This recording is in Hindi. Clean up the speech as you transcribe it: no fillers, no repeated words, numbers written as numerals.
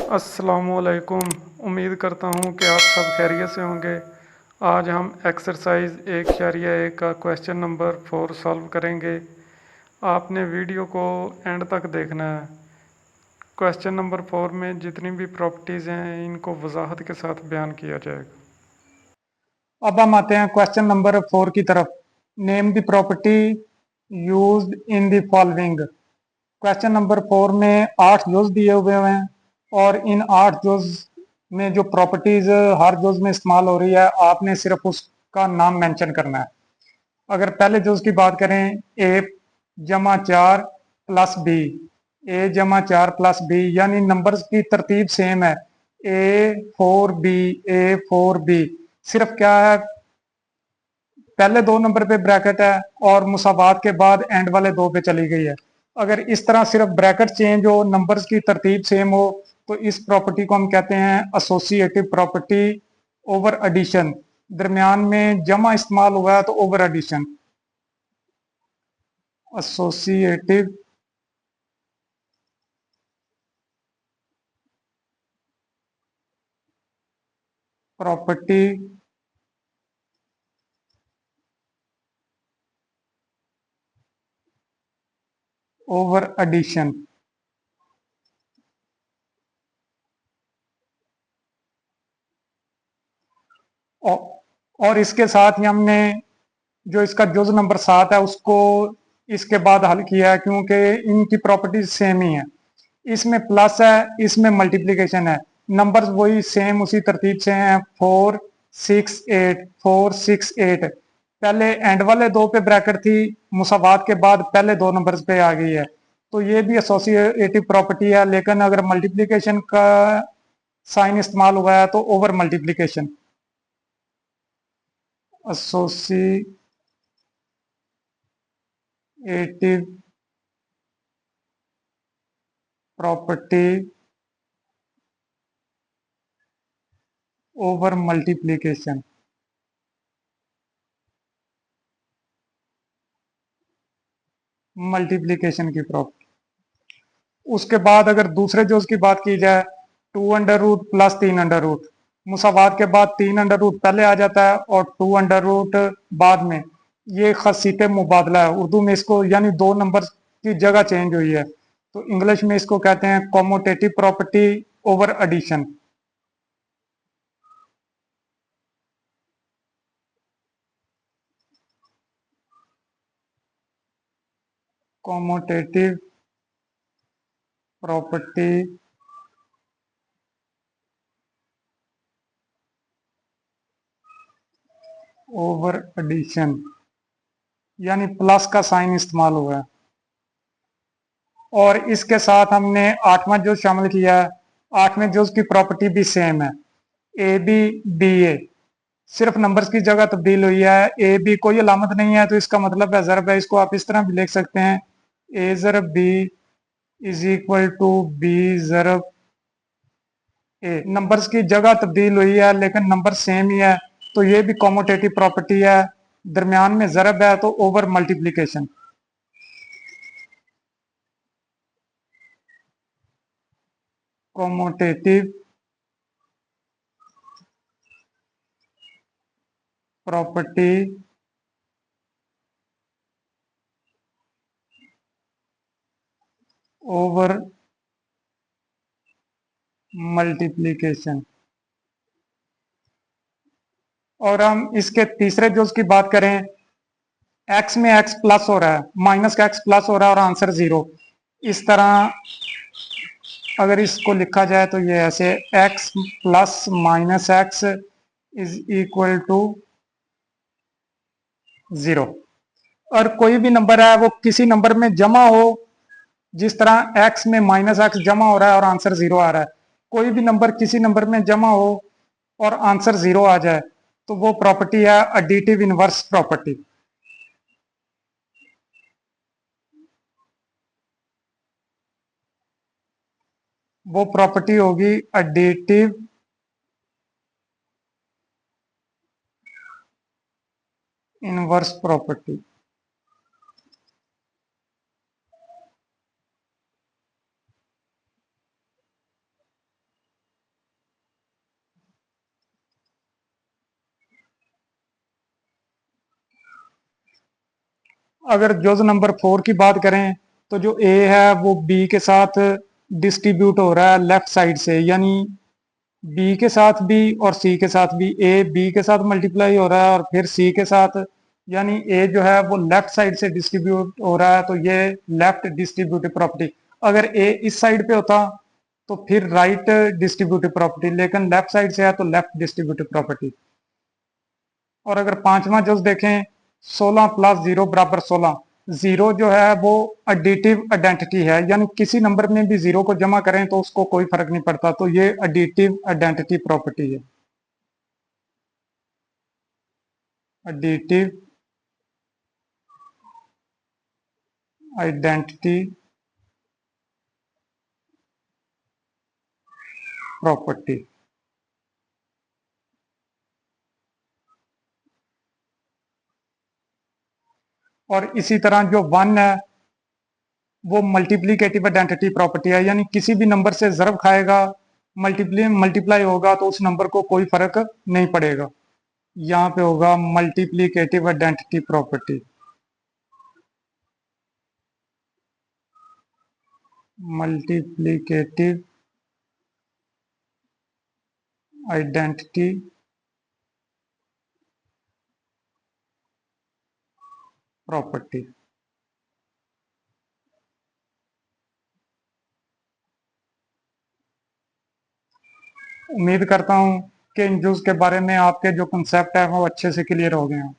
अस्सलामुअलैकुम। उम्मीद करता हूँ कि आप सब खैरियत से होंगे। आज हम एक्सरसाइज 1.1 का क्वेश्चन नंबर 4 सॉल्व करेंगे। आपने वीडियो को एंड तक देखना है। क्वेश्चन नंबर 4 में जितनी भी प्रॉपर्टीज़ हैं इनको वजाहत के साथ बयान किया जाएगा। अब हम आते हैं क्वेश्चन नंबर 4 की तरफ। Name the property used in the following. Question number 4 में 8 जुज दिए हुए हैं और इन 8 जुज में जो प्रॉपर्टीज हर जुज में इस्तेमाल हो रही है आपने सिर्फ उसका नाम मेंशन करना है। अगर पहले जुज की बात करें ए जमा 4 प्लस बी, ए जमा 4 प्लस बी यानी नंबर्स की तरतीब सेम है, A4B A4B। सिर्फ क्या है, पहले 2 नंबर पे ब्रैकेट है और मुसावात के बाद एंड वाले 2 पे चली गई है। अगर इस तरह सिर्फ ब्रैकेट चेंज हो, नंबर्स की तरतीब सेम हो, तो इस प्रॉपर्टी को हम कहते हैं एसोसिएटिव प्रॉपर्टी ओवर एडिशन। दरमियान में जमा इस्तेमाल हुआ है तो over addition. Associative property over addition. और इसके साथ ही हमने जो इसका जुज नंबर 7 है उसको इसके बाद हल किया है, क्योंकि इनकी प्रॉपर्टीज सेम ही है। इसमें प्लस है, इसमें मल्टीप्लिकेशन है, नंबर्स वही सेम उसी तरतीब से हैं, 4 6 8 4 6 8। पहले एंड वाले 2 पे ब्रैकेट थी, मुसावात के बाद पहले 2 नंबर्स पे आ गई है, तो ये भी एसोसिएटिव प्रॉपर्टी है। लेकिन अगर मल्टीप्लिकेशन का साइन इस्तेमाल हुआ है तो over multiplication. Associative property over multiplication. Multiplication की प्रॉपर्टी। उसके बाद अगर दूसरे जोज की बात की जाए, 2 under root plus 3 under root. मुसावात के बाद 3 अंडर रूट पहले आ जाता है और 2 अंडर रूट बाद में। ये खसीते मुबादला है उर्दू में इसको, यानी 2 नंबर की जगह चेंज हुई है, तो इंग्लिश में इसको कहते हैं commutative property over addition. Commutative property over addition, यानी प्लस का साइन इस्तेमाल हुआ है। और इसके साथ हमने 8वां जुज शामिल किया है। 8वें जुज की प्रॉपर्टी भी सेम है, ए बी बी ए। सिर्फ नंबर्स की जगह तब्दील हुई है, ए बी कोई अलामत नहीं है तो इसका मतलब है ज़रब है। इसको आप इस तरह भी लिख सकते हैं, ए ज़रब B is equal to B ज़रब ए। नंबर्स की जगह तब्दील हुई है लेकिन नंबर सेम ही है, तो ये भी कॉमोटेटिव प्रॉपर्टी है। दरमियान में ज़रब है तो over multiplication. Commutative property over multiplication. और हम इसके तीसरे जुज की बात करें, एक्स में एक्स प्लस हो रहा है, माइनस का एक्स प्लस हो रहा है और आंसर 0। इस तरह अगर इसको लिखा जाए तो ये ऐसे, x plus minus x is equal to 0। और कोई भी नंबर है वो किसी नंबर में जमा हो, जिस तरह एक्स में माइनस एक्स जमा हो रहा है और आंसर 0 आ रहा है, कोई भी नंबर किसी नंबर में जमा हो और आंसर 0 आ जाए तो वो प्रॉपर्टी है एडिटिव इनवर्स प्रॉपर्टी। वो प्रॉपर्टी होगी एडिटिव इनवर्स प्रॉपर्टी। अगर जुज नंबर 4 की बात करें तो जो ए है वो बी के साथ डिस्ट्रीब्यूट हो रहा है लेफ्ट साइड से, यानी बी के साथ भी और सी के साथ भी। ए बी के साथ मल्टीप्लाई हो रहा है और फिर सी के साथ, यानी ए जो है वो लेफ्ट साइड से डिस्ट्रीब्यूट हो रहा है, तो ये लेफ्ट डिस्ट्रीब्यूटिव प्रॉपर्टी। अगर ए इस साइड पे होता तो फिर राइट डिस्ट्रीब्यूटिव प्रॉपर्टी, लेकिन लेफ्ट साइड से है तो लेफ्ट डिस्ट्रीब्यूटिव प्रॉपर्टी। और अगर पांचवा जुज देखें, 16 प्लस 0 बराबर 16। जीरो जो है वो एडिटिव आइडेंटिटी है, यानी किसी नंबर में भी जीरो को जमा करें तो उसको कोई फर्क नहीं पड़ता, तो ये एडिटिव आइडेंटिटी प्रॉपर्टी है। Additive identity property. और इसी तरह जो वन है वो मल्टीप्लीकेटिव आइडेंटिटी प्रॉपर्टी है, यानी किसी भी नंबर से ज़रब खाएगा, मल्टीप्लाई होगा तो उस नंबर को कोई फर्क नहीं पड़ेगा। यहाँ पे होगा multiplicative identity property. Multiplicative identity property. उम्मीद करता हूँ कि इन जूस के बारे में आपके जो कंसेप्ट है वो अच्छे से क्लियर हो गए हैं।